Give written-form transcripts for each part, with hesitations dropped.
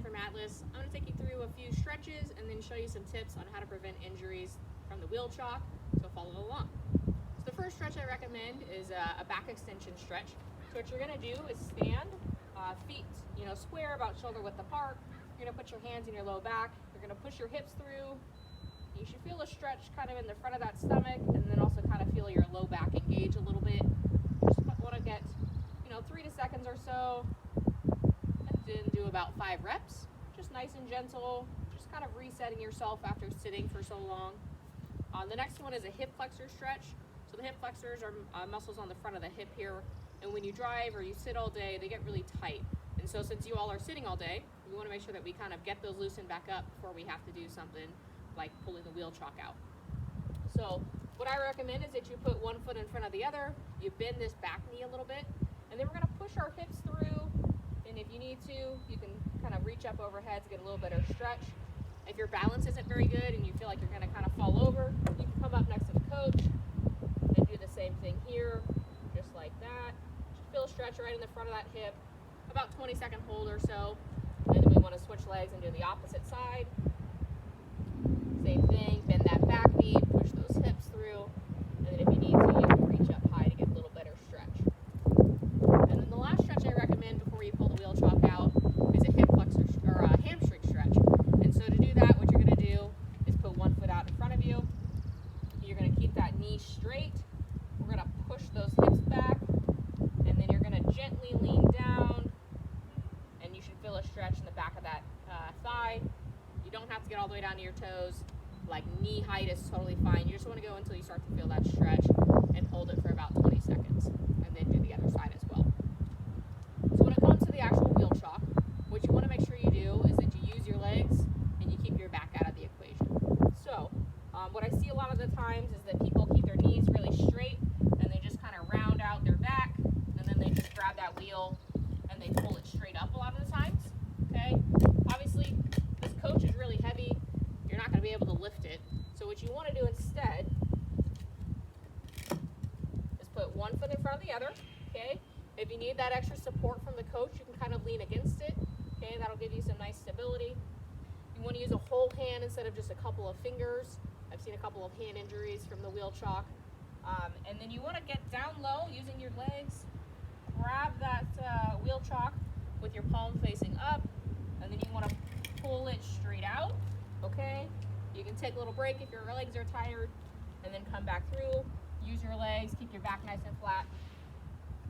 from Atlas. I'm going to take you through a few stretches and then show you some tips on how to prevent injuries from the wheel chock, so follow along. So the first stretch I recommend is a back extension stretch. So what you're going to do is stand, feet square, about shoulder width apart. You're going to put your hands in your low back. You're going to push your hips through. You should feel a stretch kind of in the front of that stomach, and then also kind of feel your low back engage a little bit. Just want to get 3 to seconds or so, and then do about 5 reps. Just nice and gentle, just kind of resetting yourself after sitting for so long. The next one is a hip flexor stretch. So the hip flexors are muscles on the front of the hip here, and when you drive or you sit all day, they get really tight. And so since you all are sitting all day, we want to make sure that we kind of get those loosened back up before we have to do something like pulling the wheel chock out. So what I recommend is that you put one foot in front of the other, you bend this back knee a little bit, and then we're going to push our hips through, and if you need to, you can kind of reach up overhead to get a little better stretch. If your balance isn't very good and you feel like you're going to kind of fall over, you can come up next to the coach and do the same thing here, just like that. Just feel a stretch right in the front of that hip, about 20-second hold or so, and then we want to switch legs and do the opposite side. Same thing, bend that back knee, push those hips through, and then if you need to, you can reach up high to get a little better stretch. And then the last stretch I recommend before you pull the wheel chock out is a hip flexor or a hamstring stretch. And so to do that, what you're going to do is put one foot out in front of you. You're going to keep that knee straight. We're going to push those hips back, and then you're going to gently lean down, and you should feel a stretch in the back of that thigh. You don't have to get all the way down to your toes. Like knee height is totally fine. You just want to go until you start to feel that stretch and hold it for about 20 seconds, and then do the other side as well. So when it comes to the actual wheel chock, what you want to make sure you do is that you use your legs and you keep your back out of the equation. So what I see a lot of the times is that people keep their knees really straight and they just kind of round out their back, and then they just grab that wheel and they pull it straight up a lot of the times. Okay? Obviously, this coach is really heavy. You're not going to be able to lift it. So what you want to do instead is put one foot in front of the other. Okay? If you need that extra support from the coach, you can kind of lean against it. Okay? That'll give you some nice stability. You want to use a whole hand instead of just a couple of fingers. I've seen a couple of hand injuries from the wheel chock. And then you want to get down low using your legs. Grab that wheel chock with your palm facing up, and then you want to pull it straight out. Okay? You can take a little break if your legs are tired, and then come back through. Use your legs, keep your back nice and flat,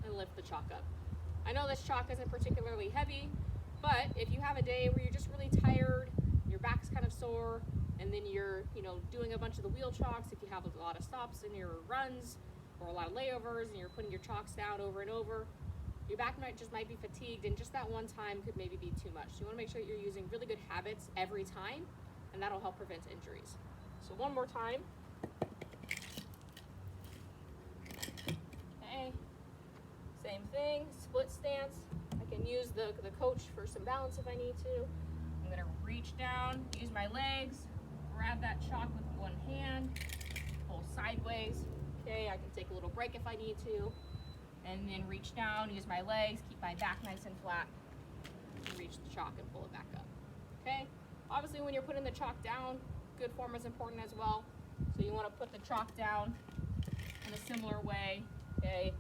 and lift the chock up. I know this chock isn't particularly heavy, but if you have a day where you're just really tired, your back's kind of sore, and then you're doing a bunch of the wheel chocks, if you have a lot of stops in your runs or a lot of layovers and you're putting your chocks down over and over, your back might be fatigued, and just that one time could maybe be too much. So you want to make sure that you're using really good habits every time, and that'll help prevent injuries. So one more time. Okay. Same thing, split stance. I can use the coach for some balance if I need to. I'm going to reach down, use my legs, grab that chock with one hand, pull sideways. Okay, I can take a little break if I need to, and then reach down, use my legs, keep my back nice and flat, and reach the chock and pull it back up. Okay, obviously when you're putting the chock down, good form is important as well. So you want to put the chock down in a similar way, okay,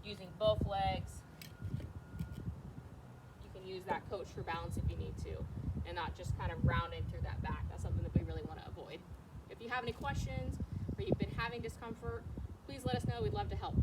using both legs. You can use that coach for balance if you need to, and not just kind of rounding through that back. That's something that we really want to avoid. If you have any questions or you've been having discomfort, please let us know. We'd love to help.